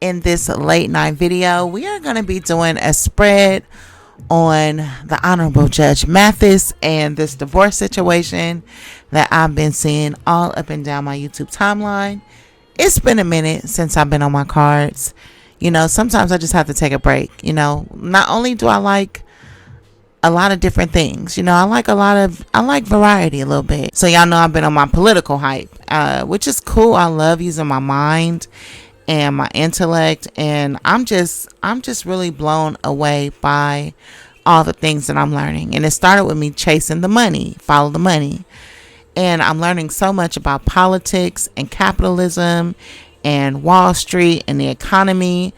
In this late night video, we are going to be doing a spread on the Honorable Judge Mathis and this divorce situation that I've been seeing all up and down my YouTube timeline. It's been a minute since I've been on my cards. Sometimes I just have to take a break. Not only do I like a lot of different things, I like variety a little bit. So y'all know I've been on my political hype, which is cool. I love using my mind and my intellect, and I'm just really blown away by all the things that I'm learning. And it started with me chasing the money, follow the money. And I'm learning so much about politics and capitalism and Wall Street and the economy.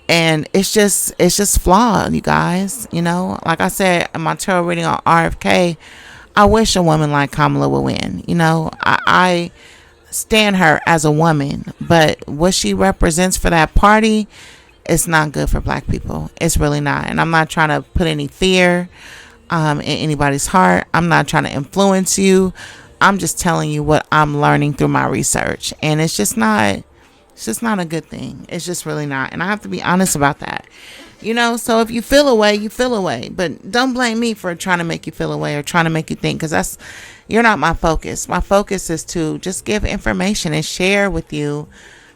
And it's just flawed, you guys. Like I said in my tarot reading on RFK, I wish a woman like Kamala would win. I stand her as a woman, but what she represents for that party, it's not good for black people. It's really not. And I'm not trying to put any fear in anybody's heart. I'm not trying to influence you. I'm just telling you what I'm learning through my research, and it's just not a good thing. It's just really not. And I have to be honest about that. So if you feel away, you feel away, but don't blame me for trying to make you feel away or trying to make you think, because you're not my focus. My focus is to just give information and share with you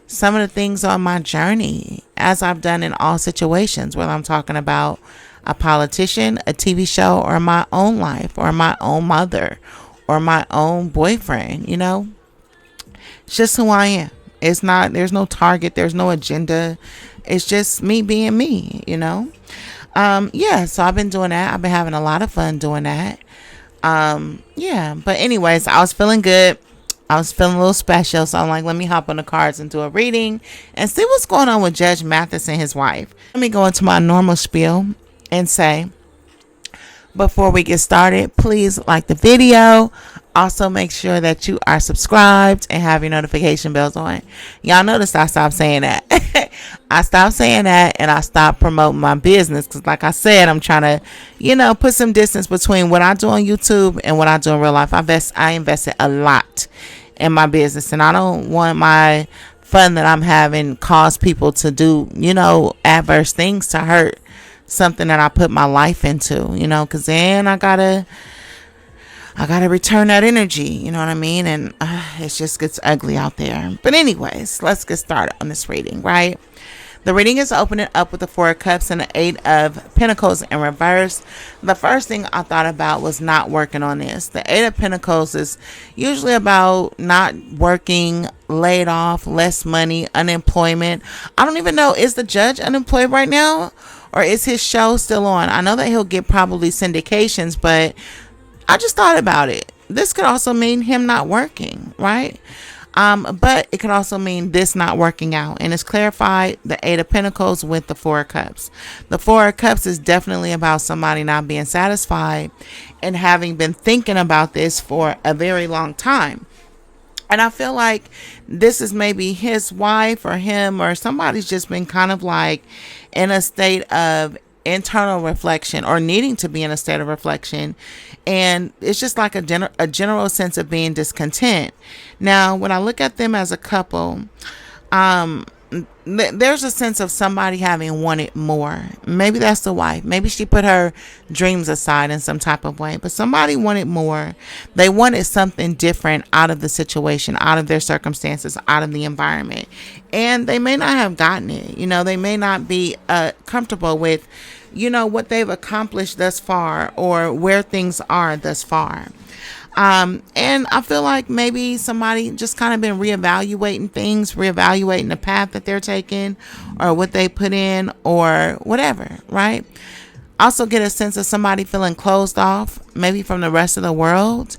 some of the things on my journey, as I've done in all situations, whether I'm talking about a politician, a TV show, or my own life, or my own mother, or my own boyfriend. It's just who I am. There's no target, there's no agenda. It's just me being me. So I've been doing that. I've been having a lot of fun doing that. But anyways, I was feeling good. I was feeling a little special, so I'm like, let me hop on the cards and do a reading and see what's going on with Judge Mathis and his wife. Let me go into my normal spiel and say, before we get started, please like the video. Also, make sure that you are subscribed and have your notification bells on. Y'all noticed I stopped saying that. I stopped saying that, and I stopped promoting my business because, like I said, I'm trying to, put some distance between what I do on YouTube and what I do in real life. I invested a lot in my business, and I don't want my fun that I'm having cause people to do, adverse things to hurt something that I put my life into, because then I gotta return that energy, you know what I mean? And it just gets ugly out there. But anyways, let's get started on this reading, right? The reading is opening up with the Four of Cups and the Eight of Pentacles in reverse. The first thing I thought about was not working on this. The Eight of Pentacles is usually about not working, laid off, less money, unemployment. I don't even know, is the judge unemployed right now? Or is his show still on? I know that he'll get probably syndications, but I just thought about it. This could also mean him not working, right? But it could also mean this not working out. And it's clarified the Eight of Pentacles with the Four of Cups. The Four of Cups is definitely about somebody not being satisfied and having been thinking about this for a very long time. And I feel like this is maybe his wife or him, or somebody's just been kind of like in a state of internal reflection, or needing to be in a state of reflection. And it's just like a general sense of being discontent. Now, when I look at them as a couple, there's a sense of somebody having wanted more. Maybe that's the wife. Maybe she put her dreams aside in some type of way, but somebody wanted more. They wanted something different out of the situation, out of their circumstances, out of the environment. And they may not have gotten it. They may not be comfortable with, what they've accomplished thus far, or where things are thus far. And I feel like maybe somebody just kind of been reevaluating things, reevaluating the path that they're taking, or what they put in, or whatever, right? Also get a sense of somebody feeling closed off, maybe from the rest of the world.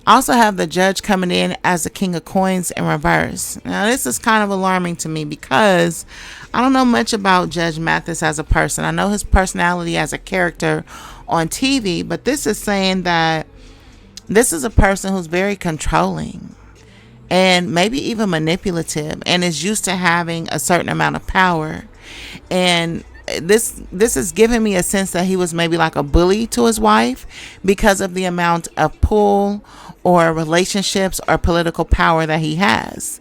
Also have the judge coming in as the King of Coins in reverse. Now, this is kind of alarming to me because I don't know much about Judge Mathis as a person. I know his personality as a character on TV, but this is saying that this is a person who's very controlling and maybe even manipulative, and is used to having a certain amount of power. And this is giving me a sense that he was maybe like a bully to his wife because of the amount of pull or relationships or political power that he has.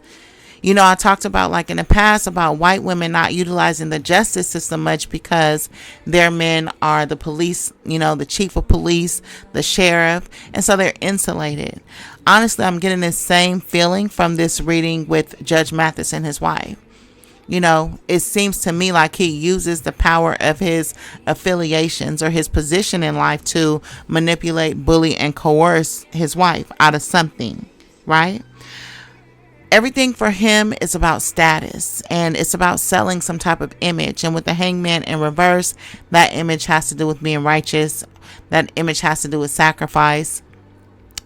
You know, I talked about like in the past about white women not utilizing the justice system much because their men are the police, you know, the chief of police, the sheriff, and so they're insulated. Honestly, I'm getting this same feeling from this reading with Judge Mathis and his wife. You know, it seems to me like he uses the power of his affiliations or his position in life to manipulate, bully, and coerce his wife out of something, right? Everything for him is about status, and it's about selling some type of image. And with the hangman in reverse, that image has to do with being righteous. That image has to do with sacrifice.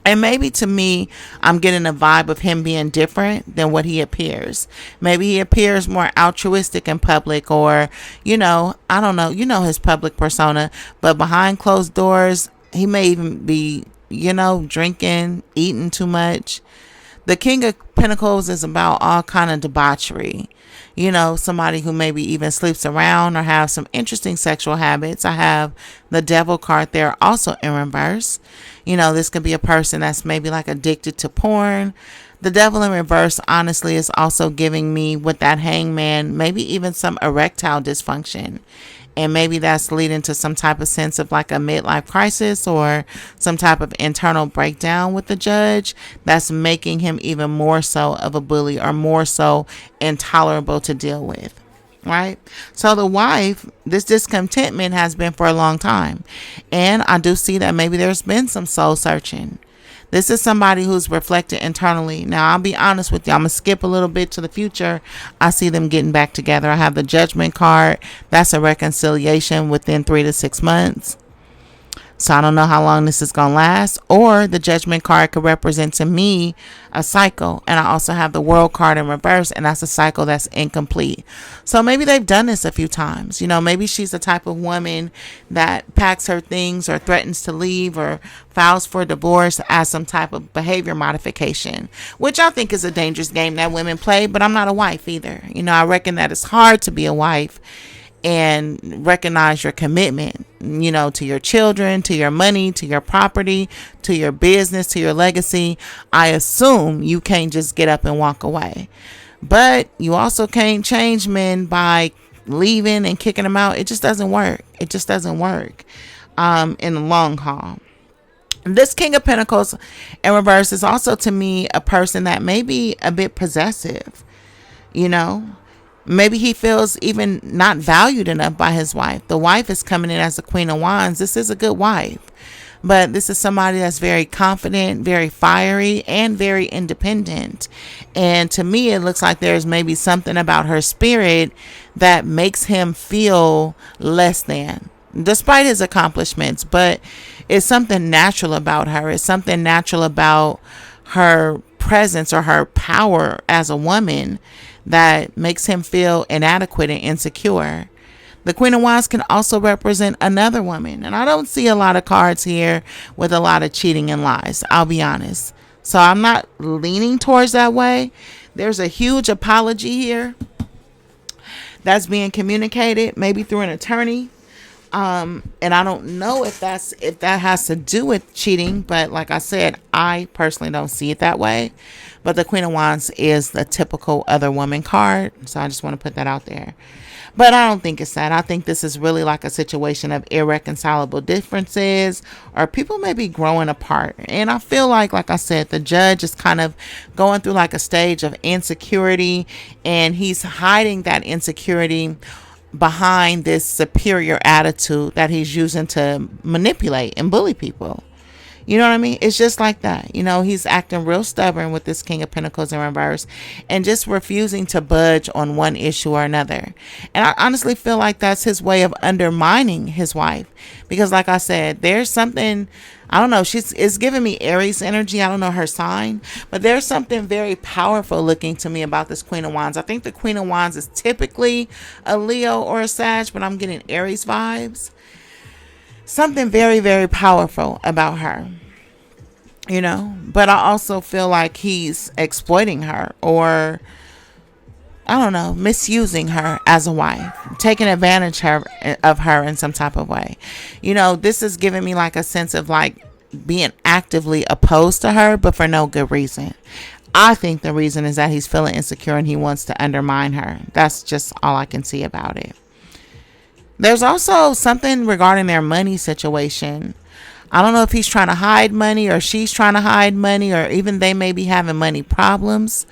And maybe to me, I'm getting a vibe of him being different than what he appears. Maybe he appears more altruistic in public, or, you know, I don't know, you know, his public persona, but behind closed doors, he may even be, you know, drinking, eating too much. The King of Pentacles is about all kind of debauchery. You know, somebody who maybe even sleeps around or have some interesting sexual habits. I have the Devil card there also in reverse. You know, this could be a person that's maybe like addicted to porn. The Devil in reverse, honestly, is also giving me with that hangman, maybe even some erectile dysfunction. And maybe that's leading to some type of sense of like a midlife crisis or some type of internal breakdown with the judge that's making him even more so of a bully or more so intolerable to deal with. Right? So the wife, this discontentment has been for a long time. And I do see that maybe there's been some soul searching. This is somebody who's reflected internally. Now, I'll be honest with you. I'm going to skip a little bit to the future. I see them getting back together. I have the Judgment card. That's a reconciliation within 3 to 6 months. So I don't know how long this is going to last. Or the Judgment card could represent to me a cycle. And I also have the World card in reverse. And that's a cycle that's incomplete. So maybe they've done this a few times. You know, maybe she's the type of woman that packs her things or threatens to leave or files for divorce as some type of behavior modification, which I think is a dangerous game that women play. But I'm not a wife either. You know, I reckon that it's hard to be a wife and recognize your commitment, you know, to your children, to your money, to your property, to your business, to your legacy. I assume you can't just get up and walk away. But you also can't change men by leaving and kicking them out. It just doesn't work. It just doesn't work in the long haul. This King of Pentacles in reverse is also to me a person that may be a bit possessive, you know. Maybe he feels even not valued enough by his wife. The wife is coming in as the Queen of Wands. This is a good wife. But this is somebody that's very confident, very fiery, and very independent. And to me, it looks like there's maybe something about her spirit that makes him feel less than, despite his accomplishments. But it's something natural about her. It's something natural about her presence or her power as a woman that makes him feel inadequate and insecure. The Queen of Wands can also represent another woman. And I don't see a lot of cards here with a lot of cheating and lies, I'll be honest. So I'm not leaning towards that way. There's a huge apology here that's being communicated, maybe through an attorney. And I don't know if that has to do with cheating, but like I said, I personally don't see it that way. But the Queen of Wands is the typical other woman card, so I just want to put that out there. But I don't think it's that. I think this is really like a situation of irreconcilable differences, or people may be growing apart. And I feel like I said, the judge is kind of going through like a stage of insecurity, and he's hiding that insecurity behind this superior attitude that he's using to manipulate and bully people. You know what I mean? It's just like that. You know, he's acting real stubborn with this King of Pentacles in reverse and just refusing to budge on one issue or another. And I honestly feel like that's his way of undermining his wife. Because like I said, there's something, I don't know, it's giving me Aries energy. I don't know her sign. But there's something very powerful looking to me about this Queen of Wands. I think the Queen of Wands is typically a Leo or a Sag, but I'm getting Aries vibes. Something very, very powerful about her, you know, but I also feel like he's exploiting her, or I don't know, misusing her as a wife, taking advantage of her in some type of way. You know, this is giving me like a sense of like being actively opposed to her, but for no good reason. I think the reason is that he's feeling insecure and he wants to undermine her. That's just all I can see about it. There's also something regarding their money situation. I don't know if he's trying to hide money or she's trying to hide money, or even they may be having money problems.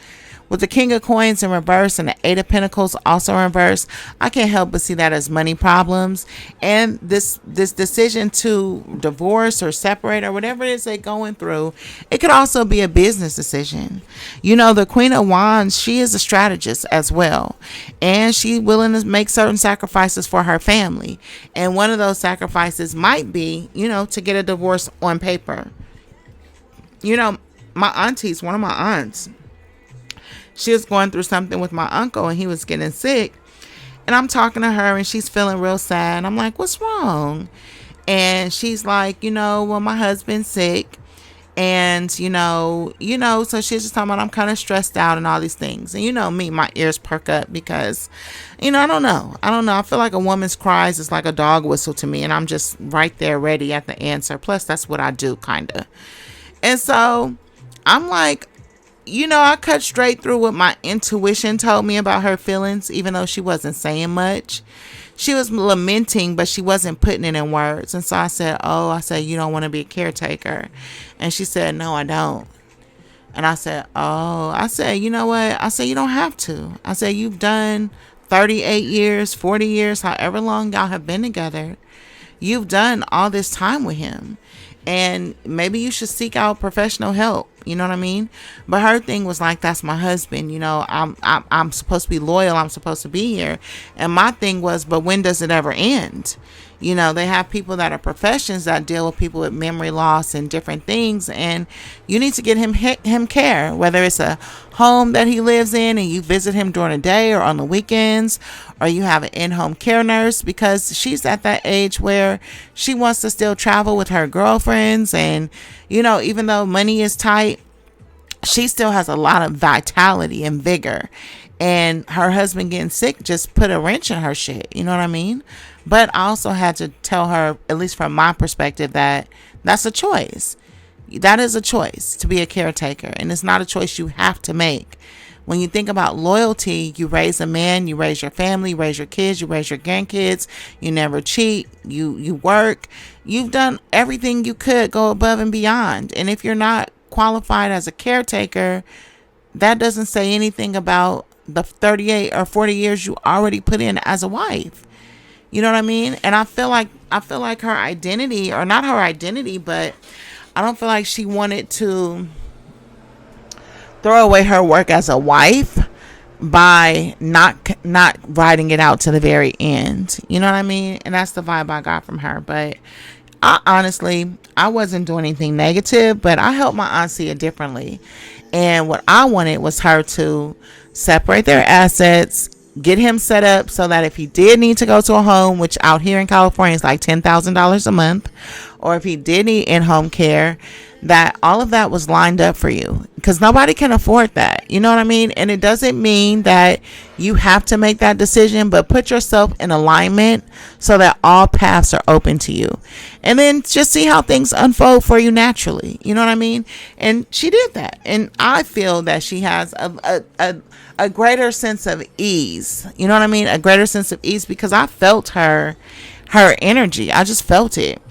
With the King of Coins in reverse and the Eight of Pentacles also in reverse, I can't help but see that as money problems. And this decision to divorce or separate or whatever it is they're going through, it could also be a business decision. You know, the Queen of Wands, she is a strategist as well. And she's willing to make certain sacrifices for her family. And one of those sacrifices might be, you know, to get a divorce on paper. You know, my aunties, one of my aunts, she was going through something with my uncle and he was getting sick. And I'm talking to her and she's feeling real sad. I'm like, what's wrong? And she's like, you know, well, my husband's sick. And, you know, so she's just talking about I'm kind of stressed out and all these things. And you know me, my ears perk up because, you know, I don't know. I feel like a woman's cries is like a dog whistle to me. And I'm just right there ready at the answer. Plus, that's what I do, kind of. And so I'm like, you know, I cut straight through what my intuition told me about her feelings, even though she wasn't saying much. She was lamenting, but she wasn't putting it in words. And so I said, you don't want to be a caretaker. And she said, no, I don't. And I said, you know what? I said, you don't have to. I said, you've done 38 years, 40 years, however long y'all have been together. You've done all this time with him. And maybe you should seek out professional help. You know what I mean? But her thing was like, that's my husband. You know, I'm supposed to be loyal. I'm supposed to be here. And my thing was, but when does it ever end? You know, they have people that are professions that deal with people with memory loss and different things. And you need to get him care, whether it's a home that he lives in and you visit him during the day or on the weekends, or you have an in-home care nurse, because she's at that age where she wants to still travel with her girlfriends. And, you know, even though money is tight, she still has a lot of vitality and vigor. And her husband getting sick just put a wrench in her shit. You know what I mean? But I also had to tell her, at least from my perspective, that that's a choice. That is a choice to be a caretaker. And it's not a choice you have to make. When you think about loyalty, you raise a man, you raise your family, you raise your kids, you raise your grandkids, you never cheat, you work. You've done everything you could, go above and beyond. And if you're not qualified as a caretaker, that doesn't say anything about the 38 or 40 years you already put in as a wife. You know what I mean? And I feel like her identity, or not her identity, but I don't feel like she wanted to throw away her work as a wife by not writing it out to the very end. You know what I mean? And that's the vibe I got from her. But I wasn't doing anything negative, but I helped my aunt see it differently. And what I wanted was her to separate their assets, get him set up so that if he did need to go to a home, which out here in California is like $10,000 a month, or if he did need in-home care, that all of that was lined up for you, because nobody can afford that. You know what I mean? And it doesn't mean that you have to make that decision, but put yourself in alignment so that all paths are open to you, and then just see how things unfold for you naturally. You know what I mean? And she did that, and I feel that she has a greater sense of ease. You know what I mean? A greater sense of ease, because I felt her energy. I just felt it.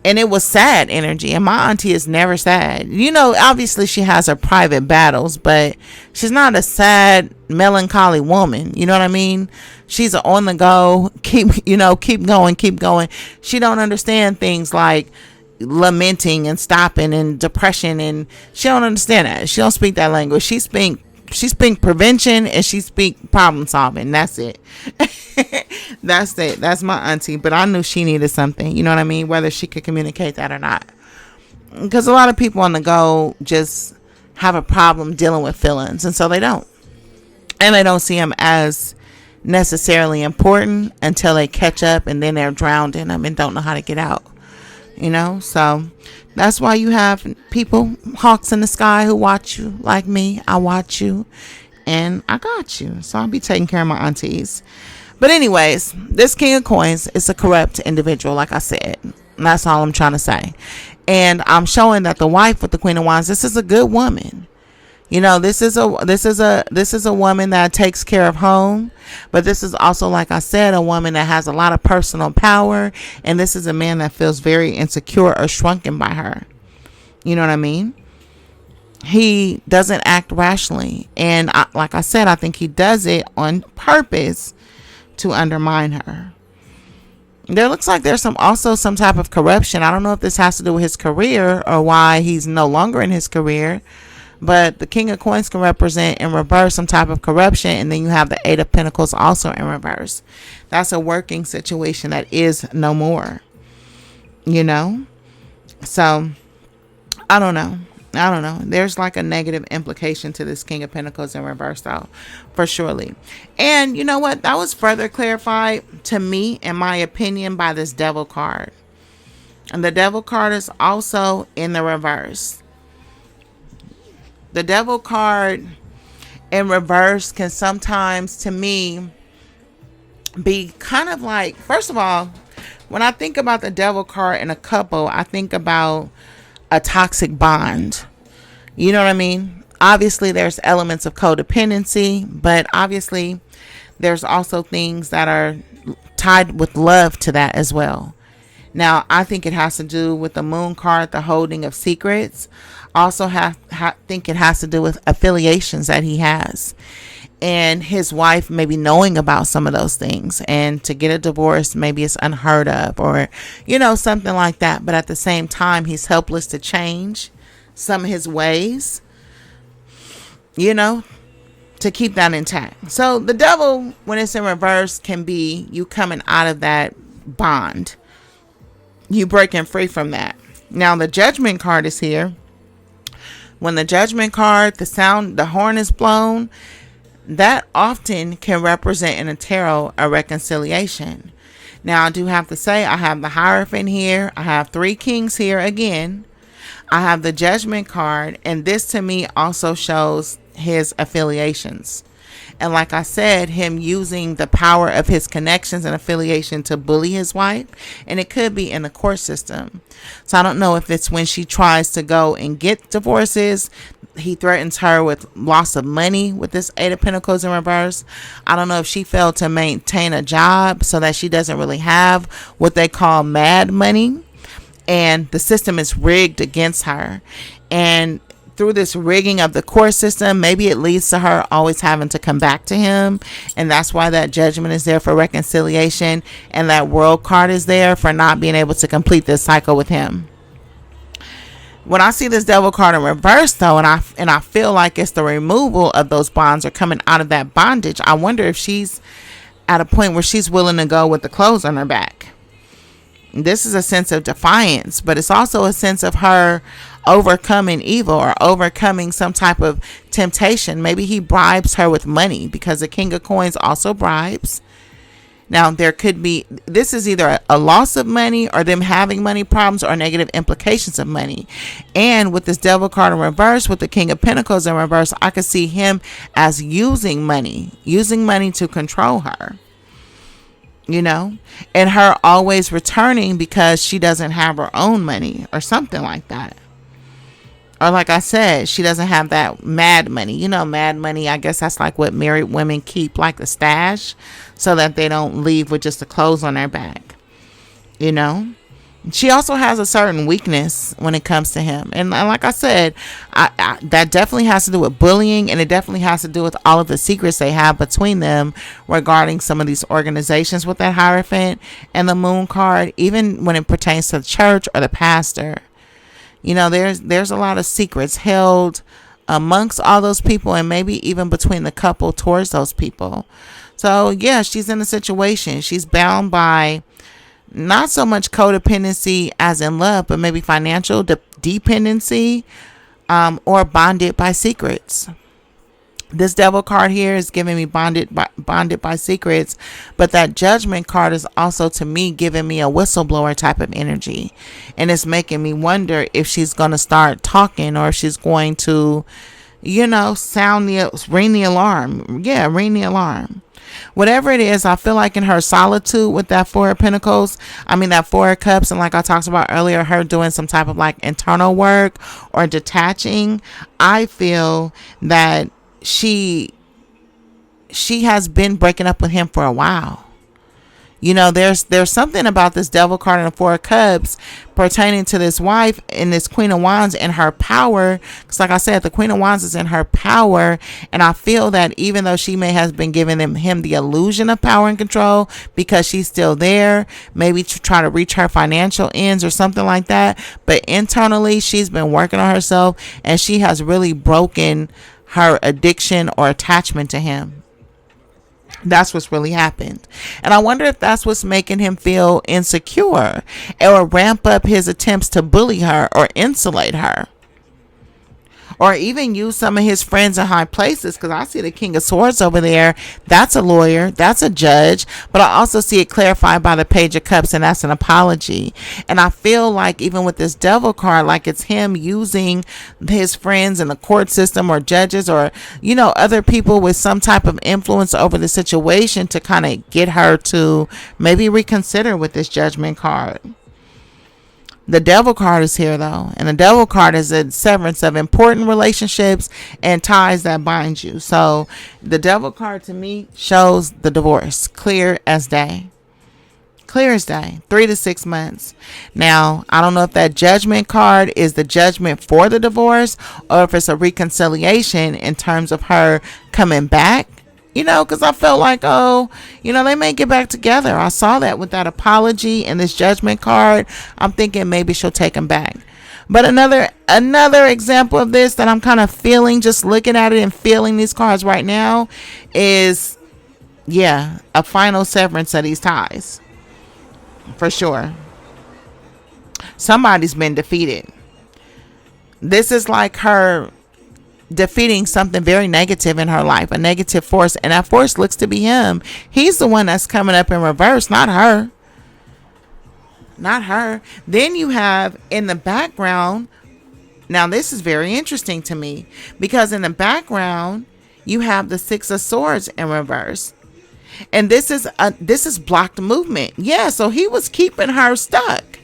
And it was sad energy. And my auntie is never sad. You know, obviously she has her private battles, but she's not a sad, melancholy woman. You know what I mean? She's on the go. Keep going. She don't understand things like lamenting and stopping and depression. And she don't understand that. She don't speak that language. She speak prevention, and she speak problem solving. That's it. That's it. That's my auntie. But I knew she needed something. You know what I mean? Whether she could communicate that or not. Because a lot of people on the go just have a problem dealing with feelings, and so they don't. And they don't see them as necessarily important until they catch up, and then they're drowned in them and don't know how to get out. You know? So that's why you have people, hawks in the sky, who watch you like me. I watch you, and I got you. So I'll be taking care of my aunties. But anyways, this King of Coins is a corrupt individual, like I said. And that's all I'm trying to say. And I'm showing that the wife with the Queen of Wands, this is a good woman. You know, this is a woman that takes care of home, but this is also, like I said, a woman that has a lot of personal power, and this is a man that feels very insecure or shrunken by her. You know what I mean? He doesn't act rationally, and like I said, I think he does it on purpose to undermine her. There looks like there's also some type of corruption. I don't know if this has to do with his career or why he's no longer in his career. But the King of Coins can represent in reverse some type of corruption. And then you have the Eight of Pentacles also in reverse. That's a working situation that is no more. You know? So, I don't know. There's like a negative implication to this King of Pentacles in reverse, though, for surely. And you know what? That was further clarified to me, in my opinion, by this Devil card. And the Devil card is also in the reverse. The Devil card in reverse can sometimes, to me, be kind of like, first of all, when I think about the Devil card in a couple, I think about a toxic bond. You know what I mean? Obviously, there's elements of codependency, but obviously, there's also things that are tied with love to that as well. Now, I think it has to do with the Moon card, the holding of secrets. Also, think it has to do with affiliations that he has. And his wife maybe knowing about some of those things. And to get a divorce, maybe it's unheard of, or, you know, something like that. But at the same time, he's helpless to change some of his ways, you know, to keep that intact. So the Devil, when it's in reverse, can be you coming out of that bond. You breaking free from that. Now the Judgment card is here. When the Judgment card, the horn is blown, that often can represent in a tarot a reconciliation. Now I do have to say, I have the Hierophant here. I have 3 kings here again. I have the Judgment card, and this to me also shows his affiliations. And like I said, him using the power of his connections and affiliation to bully his wife. And it could be in the court system. So I don't know if it's when she tries to go and get divorces. He threatens her with loss of money with this Eight of Pentacles in reverse. I don't know if she failed to maintain a job so that she doesn't really have what they call mad money. And the system is rigged against her. And through this rigging of the court system, maybe it leads to her always having to come back to him. And that's why that Judgment is there for reconciliation. And that World card is there for not being able to complete this cycle with him. When I see this Devil card in reverse, though, and I feel like it's the removal of those bonds or coming out of that bondage, I wonder if she's at a point where she's willing to go with the clothes on her back. This is a sense of defiance, but it's also a sense of her overcoming evil or overcoming some type of temptation. Maybe he bribes her with money, because the King of Coins also bribes. Now, there could be, this is either a loss of money or them having money problems or negative implications of money. And with this Devil card in reverse, with the King of Pentacles in reverse, I could see him as using money to control her. You know, and her always returning because she doesn't have her own money or something like that. Or like I said, she doesn't have that mad money. You know, mad money, I guess that's like what married women keep, like the stash, so that they don't leave with just the clothes on their back. You know, she also has a certain weakness when it comes to him. And like I said, that definitely has to do with bullying, and it definitely has to do with all of the secrets they have between them regarding some of these organizations with that Hierophant and the Moon card, even when it pertains to the church or the pastor. You know, there's a lot of secrets held amongst all those people, and maybe even between the couple towards those people. So yeah, she's in a situation. She's bound by not so much codependency as in love, but maybe financial dependency, or bonded by secrets. This Devil card here is giving me bonded by secrets, but that Judgment card is also, to me, giving me a whistleblower type of energy. And it's making me wonder if she's going to start talking, or if she's going to, ring the alarm. Yeah, ring the alarm. Whatever it is, I feel like in her solitude with that Four of Pentacles, that Four of Cups, and like I talked about earlier, her doing some type of like internal work or detaching, I feel that she has been breaking up with him for a while. There's something about this Devil card and the Four of Cups pertaining to this wife and this Queen of Wands and her power. Because like I said, the Queen of Wands is in her power. And I feel that even though she may have been giving him the illusion of power and control because she's still there, maybe to try to reach her financial ends or something like that. But internally, she's been working on herself and she has really broken her addiction or attachment to him. That's what's really happened. And I wonder if that's what's making him feel insecure or ramp up his attempts to bully her or insulate her. Or even use some of his friends in high places, because I see the King of Swords over there. That's a lawyer. That's a judge. But I also see it clarified by the Page of Cups, and that's an apology. And I feel like even with this Devil card, like it's him using his friends in the court system or judges or, other people with some type of influence over the situation to kind of get her to maybe reconsider with this Judgment card. The Devil card is here though, and the Devil card is a severance of important relationships and ties that bind you. So the Devil card to me shows the divorce, clear as day. Clear as day, 3 to 6 months. Now, I don't know if that Judgment card is the judgment for the divorce or if it's a reconciliation in terms of her coming back. Because I felt like, they may get back together. I saw that with that apology and this Judgment card. I'm thinking maybe she'll take him back. But another example of this that I'm kind of feeling, just looking at it and feeling these cards right now, is, a final severance of these ties. For sure. Somebody's been defeated. This is like her defeating something very negative in her life, a negative force, and that force looks to be him. He's the one that's coming up in reverse, not her. Then you have in the background, now this is very interesting to me, because in the background you have the Six of Swords in reverse, and this is blocked movement. So he was keeping her stuck,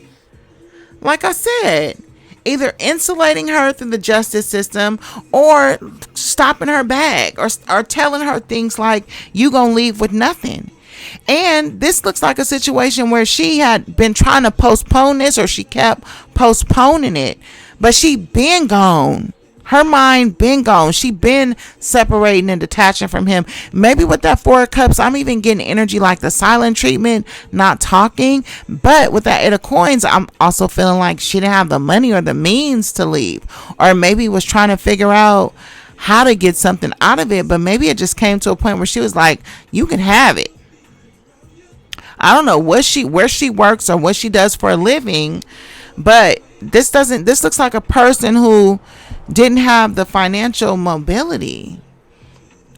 like I said, either insulating her through the justice system or stopping her bag or telling her things like, you gonna leave with nothing. And this looks like a situation where she had been trying to postpone this, or she kept postponing it, but she been gone. Her mind been gone. She been separating and detaching from him. Maybe with that Four of Cups, I'm even getting energy like the silent treatment, not talking. But with that Eight of Coins, I'm also feeling like she didn't have the money or the means to leave. Or maybe was trying to figure out how to get something out of it. But maybe it just came to a point where she was like, you can have it. I don't know where she works or what she does for a living. But this looks like a person who didn't have the financial mobility,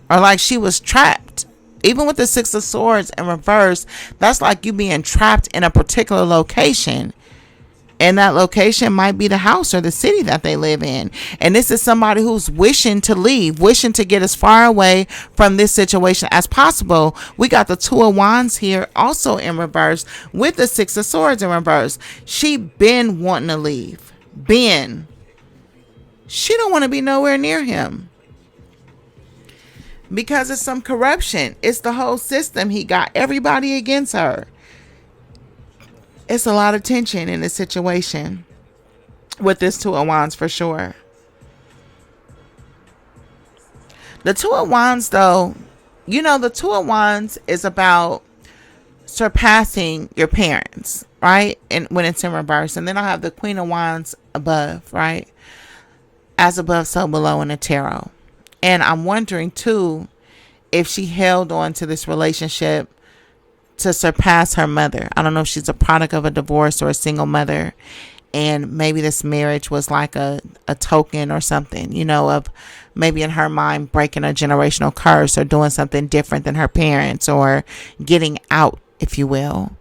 or like she was trapped. Even with the Six of Swords in reverse, that's like you being trapped in a particular location, and that location might be the house or the city that they live in. And this is somebody who's wishing to leave, wishing to get as far away from this situation as possible. We got the Two of Wands here also in reverse with the Six of Swords in reverse. She been wanting to leave. She don't want to be nowhere near him because it's some corruption. It's the whole system. He got everybody against her. It's a lot of tension in this situation with this Two of Wands for sure. The Two of Wands though, the Two of Wands is about surpassing your parents, right? And when it's in reverse. And then I have the Queen of Wands above, right? As above, so below in the tarot. And I'm wondering too if she held on to this relationship to surpass her mother. I don't know if she's a product of a divorce or a single mother, and maybe this marriage was like a token or something, of maybe in her mind breaking a generational curse or doing something different than her parents or getting out, if you will.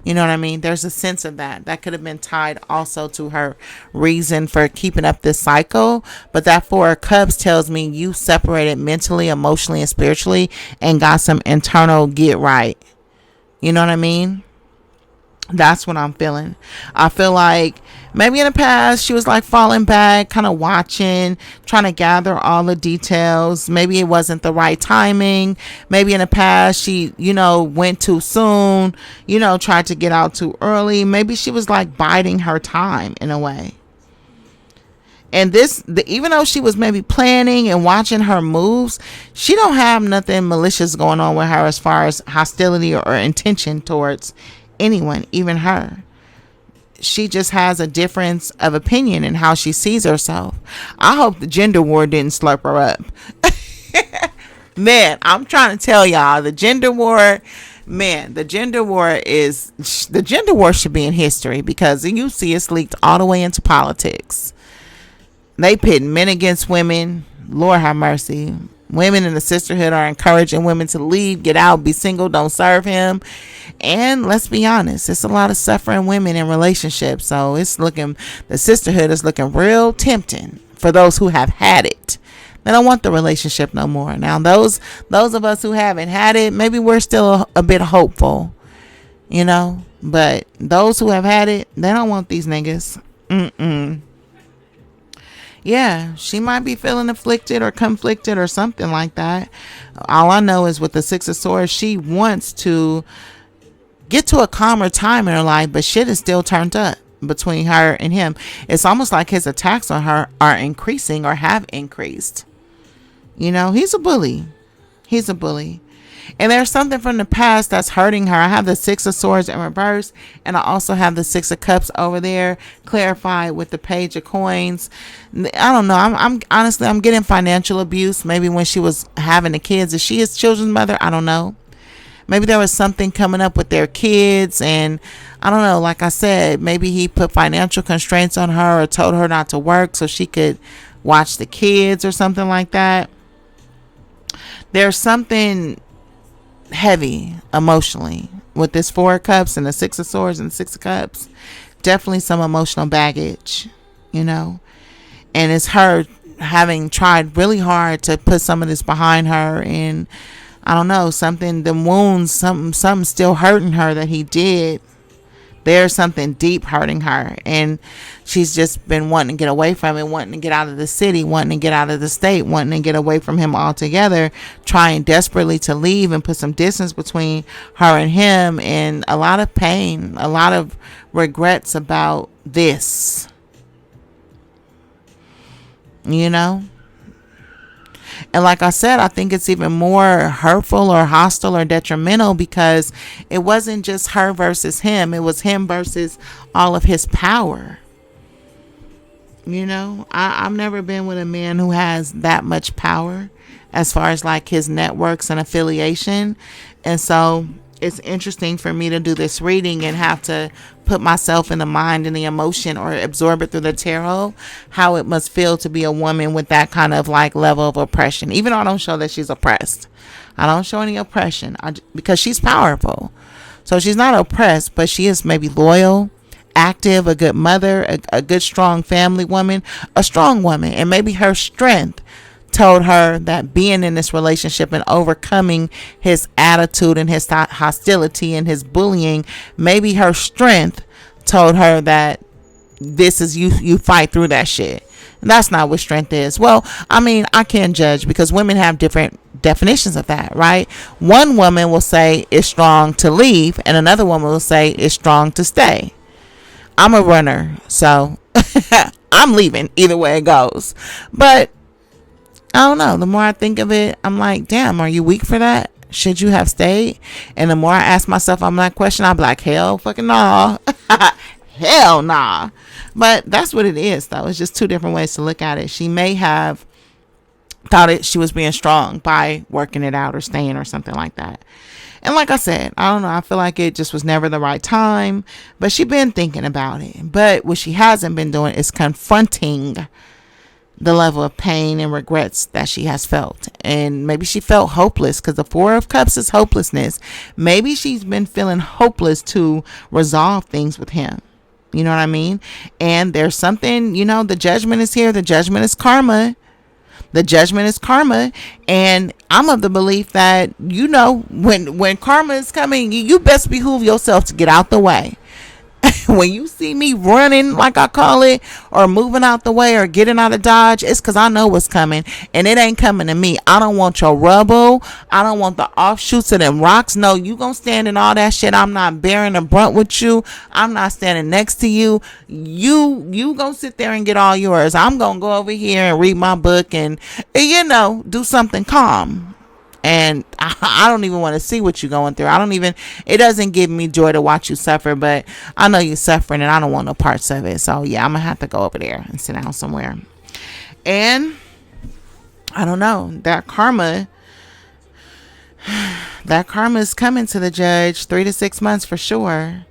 You know what I mean? There's a sense of that. That could have been tied also to her reason for keeping up this cycle. But that Four of Cups tells me you separated mentally, emotionally, and spiritually and got some internal get right. You know what I mean? That's what I'm feeling. I feel like maybe in the past she was like falling back, kind of watching, trying to gather all the details. Maybe it wasn't the right timing. Maybe in the past she, went too soon, tried to get out too early. Maybe she was like biding her time in a way. And even though she was maybe planning and watching her moves, she don't have nothing malicious going on with her as far as hostility or intention towards anyone, even her. She just has a difference of opinion in how she sees herself. I hope the gender war didn't slurp her up. Man, I'm trying to tell y'all, the gender war should be in history, because you see it's leaked all the way into politics. They pit men against women. Lord have mercy. Women in the sisterhood are encouraging women to leave, get out, be single, don't serve him. And let's be honest, it's a lot of suffering women in relationships. So the sisterhood is looking real tempting for those who have had it. They don't want the relationship no more. Now, those of us who haven't had it, maybe we're still a bit hopeful, but those who have had it, they don't want these niggas. Yeah, she might be feeling afflicted or conflicted or something like that. All I know is with the Six of Swords, she wants to get to a calmer time in her life, but shit is still turned up between her and him. It's almost like his attacks on her are increasing or have increased. He's a bully. And there's something from the past that's hurting her. I have the Six of Swords in reverse, and I also have the Six of Cups over there, clarified with the Page of Coins. I don't know. I'm honestly, I'm getting financial abuse. Maybe when she was having the kids. Is she his children's mother? I don't know. Maybe there was something coming up with their kids, and I don't know. Like I said, maybe he put financial constraints on her or told her not to work so she could watch the kids or something like that. There's something heavy emotionally with this Four of Cups and the Six of Swords and the Six of Cups. Definitely some emotional baggage, and it's her having tried really hard to put some of this behind her, and I don't know, the wounds, something still hurting her that he did. There's something deep hurting her, and she's just been wanting to get away from it, wanting to get out of the city, wanting to get out of the state, wanting to get away from him altogether, trying desperately to leave and put some distance between her and him, and a lot of pain, a lot of regrets about this. And like I said, I think it's even more hurtful or hostile or detrimental because it wasn't just her versus him. It was him versus all of his power. I've never been with a man who has that much power as far as like his networks and affiliation. And so it's interesting for me to do this reading and have to put myself in the mind and the emotion or absorb it through the tarot, how it must feel to be a woman with that kind of like level of oppression. Even though I don't show that she's oppressed, I don't show any oppression because she's powerful. So she's not oppressed, but she is maybe loyal, active, a good mother, a good strong family woman, a strong woman. And maybe her strength told her that being in this relationship and overcoming his attitude and his hostility and his bullying, maybe her strength told her that this is you fight through that shit. And that's not what strength is. Well, I mean, I can't judge because women have different definitions of that, right? One woman will say it's strong to leave, and another woman will say it's strong to stay. I'm a runner, so I'm leaving either way it goes. But I don't know. The more I think of it, I'm like, damn, are you weak for that? Should you have stayed? And the more I ask myself on that question, I'm like, hell fucking nah. Hell nah. But that's what it is, though. It's just two different ways to look at it. She may have thought she was being strong by working it out or staying or something like that. And like I said, I don't know. I feel like it just was never the right time. But she been thinking about it. But what she hasn't been doing is confronting the level of pain and regrets that she has felt. And maybe she felt hopeless, because the Four of Cups is hopelessness. Maybe she's been feeling hopeless to resolve things with him. You know what I mean? And there's something, the judgment is here. The judgment is karma. The judgment is karma. And I'm of the belief that, when karma is coming, you best behoove yourself to get out the way. When you see me running, like I call it, or moving out the way or getting out of Dodge, it's because I know what's coming, and it ain't coming to me. I don't want your rubble. I don't want the offshoots of them rocks. No, you gonna stand in all that shit. I'm not bearing a brunt with you. I'm not standing next to you. You gonna sit there and get all yours. I'm gonna go over here and read my book and do something calm. And I don't even want to see what you're going through. It doesn't give me joy to watch you suffer, but I know you're suffering and I don't want no parts of it. So yeah, I'm going to have to go over there and sit down somewhere. And I don't know, that karma is coming to the judge 3 to 6 months for sure.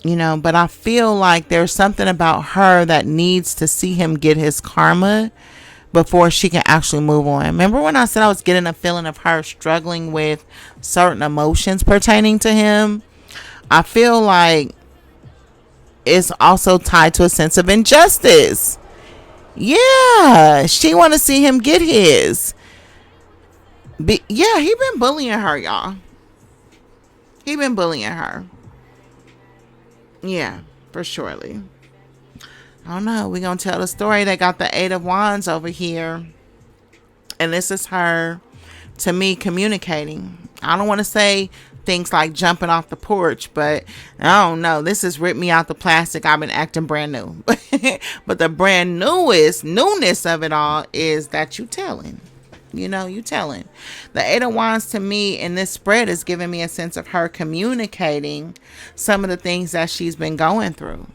But I feel like there's something about her that needs to see him get his karma before she can actually move on. Remember when I said I was getting a feeling of her struggling with certain emotions pertaining to him? I feel like it's also tied to a sense of injustice. Yeah, she want to see him get his. He been bullying her, y'all. He been bullying her. Yeah, for surely. I don't know. We're going to tell the story. They got the Eight of Wands over here. And this is her, to me, communicating. I don't want to say things like jumping off the porch, but I don't know. This has ripped me out the plastic. I've been acting brand new. But the brand newness of it all is that you telling. You telling. The Eight of Wands to me in this spread is giving me a sense of her communicating some of the things that she's been going through.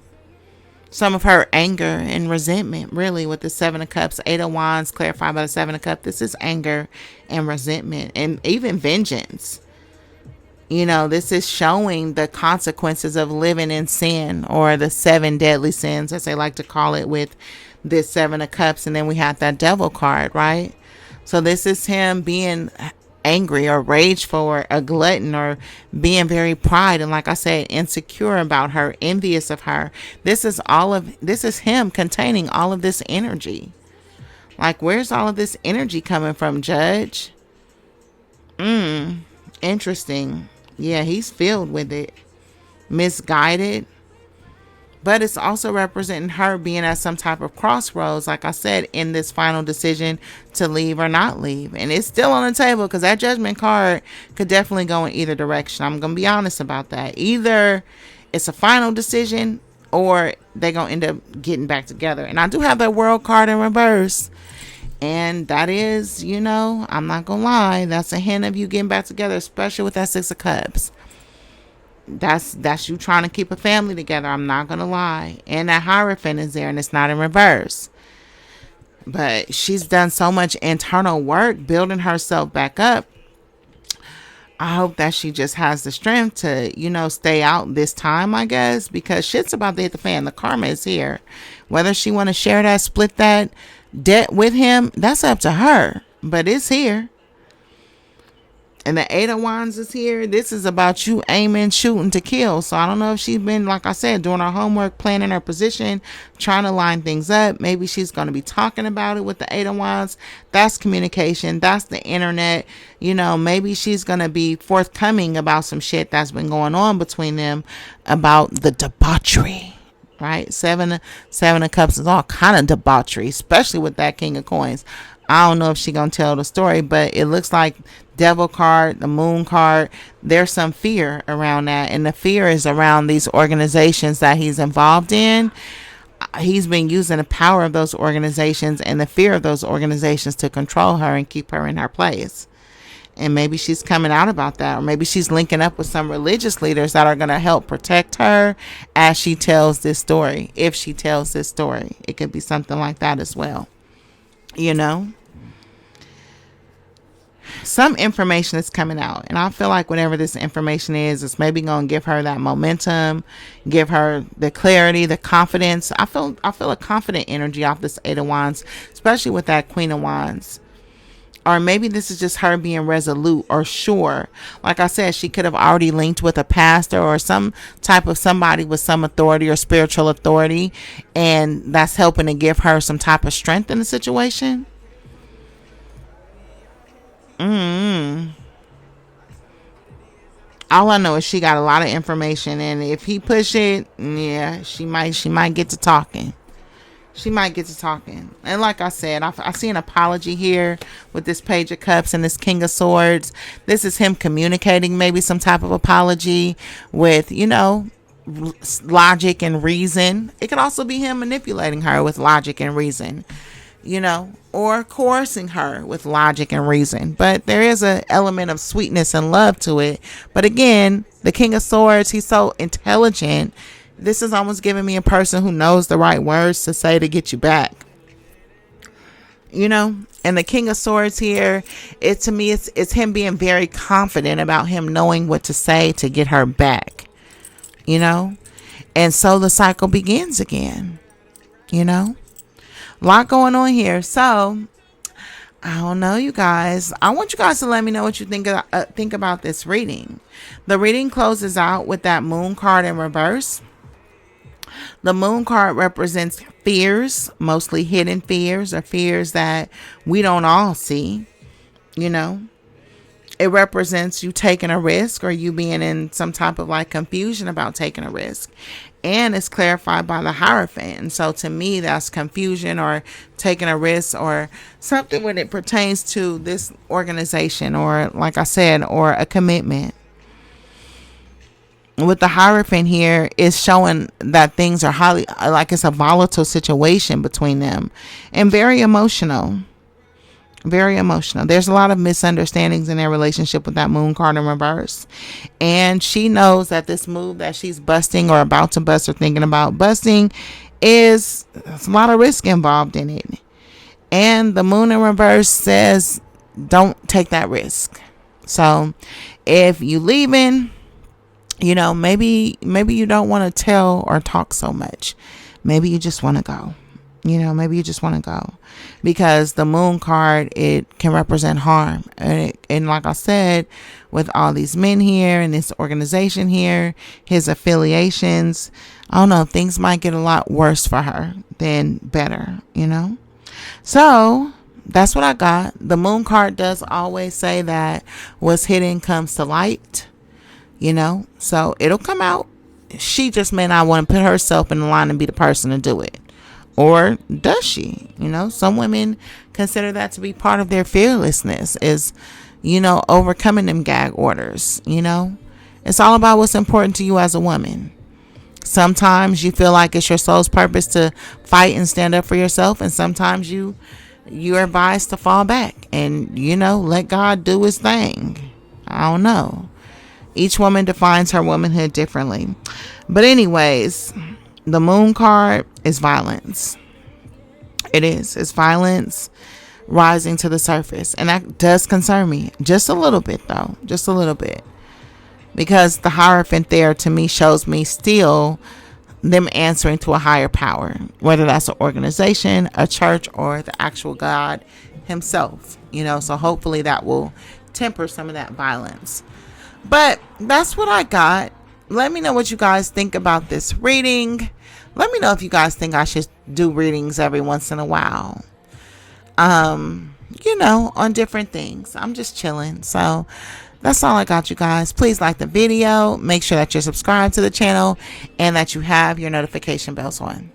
Some of her anger and resentment, really, with the Seven of Cups. Eight of Wands clarified by the Seven of Cups. This is anger and resentment and even vengeance. This is showing the consequences of living in sin, or the 7 deadly sins, as they like to call it, with this Seven of Cups. And then we have that Devil card, right? So this is him being angry or rageful or a glutton, or being very pride and, like I said, insecure about her, envious of her. This is him containing all of this energy. Like, where's all of this energy coming from, Judge? Interesting. Yeah, he's filled with it. Misguided. But it's also representing her being at some type of crossroads, like I said, in this final decision to leave or not leave. And it's still on the table, because that Judgment card could definitely go in either direction. I'm going to be honest about that. Either it's a final decision, or they're going to end up getting back together. And I do have that World card in reverse. And that is, I'm not going to lie, that's a hint of you getting back together, especially with that Six of Cups. That's you trying to keep a family together. I'm not going to lie. And that Hierophant is there, and it's not in reverse. But she's done so much internal work building herself back up. I hope that she just has the strength to, stay out this time, I guess, because shit's about to hit the fan. The karma is here. Whether she want to share that, split that debt with him, that's up to her. But it's here. And the Eight of Wands is here. This is about you aiming, shooting to kill. So I don't know if she's been, like I said, doing her homework, planning her position, trying to line things up. Maybe she's going to be talking about it with the Eight of Wands. That's communication. That's the internet. Maybe she's going to be forthcoming about some shit that's been going on between them, about the debauchery. Right? Seven of Cups is all kind of debauchery, especially with that King of Coins. I don't know if she's going to tell the story, but it looks like Devil card, the Moon card, there's some fear around that. And the fear is around these organizations that he's involved in. He's been using the power of those organizations and the fear of those organizations to control her and keep her in her place. And maybe she's coming out about that, or maybe she's linking up with some religious leaders that are going to help protect her as she tells this story. If she tells this story, it could be something like that as well. Some information is coming out, and I feel like whatever this information is, it's maybe going to give her that momentum, give her the clarity, the confidence. I feel a confident energy off this Eight of Wands, especially with that Queen of Wands. Or maybe this is just her being resolute or sure. Like I said, she could have already linked with a pastor or some type of somebody with some authority or spiritual authority, and that's helping to give her some type of strength in the situation. All I know is she got a lot of information, and if he push it, yeah, she might get to talking. She might get to talking. And like I said, I see an apology here with this Page of Cups and this King of Swords. This is him communicating maybe some type of apology with, logic and reason. It could also be him manipulating her with logic and reason, or coercing her with logic and reason. But there is an element of sweetness and love to it. But again, the King of Swords, he's so intelligent. This is almost giving me a person who knows the right words to say to get you back. And the King of Swords here, to me, it's him being very confident about him knowing what to say to get her back. And so the cycle begins again. A lot going on here. So I don't know, you guys. I want you guys to let me know what you think about this reading. The reading closes out with that Moon card in reverse. The Moon card represents fears, mostly hidden fears or fears that we don't all see. It represents you taking a risk or you being in some type of confusion about taking a risk. And it's clarified by the Hierophant. And so to me, that's confusion or taking a risk or something when it pertains to this organization or, like I said, or a commitment. With the Hierophant here, is showing that things are highly, it's a volatile situation between them and very emotional. Very emotional. There's a lot of misunderstandings in their relationship with that Moon card in reverse. And she knows that this move that she's busting or about to bust or thinking about busting there's a lot of risk involved in it. And the Moon in reverse says, don't take that risk. So if you leaving, maybe you don't want to tell or talk so much. Maybe you just want to go. Maybe you just want to go, because the Moon card, it can represent harm. And like I said, with all these men here and this organization here, his affiliations, I don't know, things might get a lot worse for her than better, So that's what I got. The Moon card does always say that what's hidden comes to light, so it'll come out. She just may not want to put herself in the line and be the person to do it. Or does she? Some women consider that to be part of their fearlessness is, overcoming them gag orders. It's all about what's important to you as a woman. Sometimes you feel like it's your soul's purpose to fight and stand up for yourself. And sometimes you're advised to fall back and, let God do his thing. I don't know. Each woman defines her womanhood differently. But anyways, the Moon card is violence. It is. It's violence rising to the surface. And that does concern me. Just a little bit, though. Just a little bit. Because the Hierophant there, to me, shows me still them answering to a higher power. Whether that's an organization, a church, or the actual God himself. So hopefully that will temper some of that violence. But that's what I got. Let me know what you guys think about this reading. Let me know if you guys think I should do readings every once in a while. On different things. I'm just chilling. So that's all I got, you guys. Please like the video. Make sure that you're subscribed to the channel and that you have your notification bells on.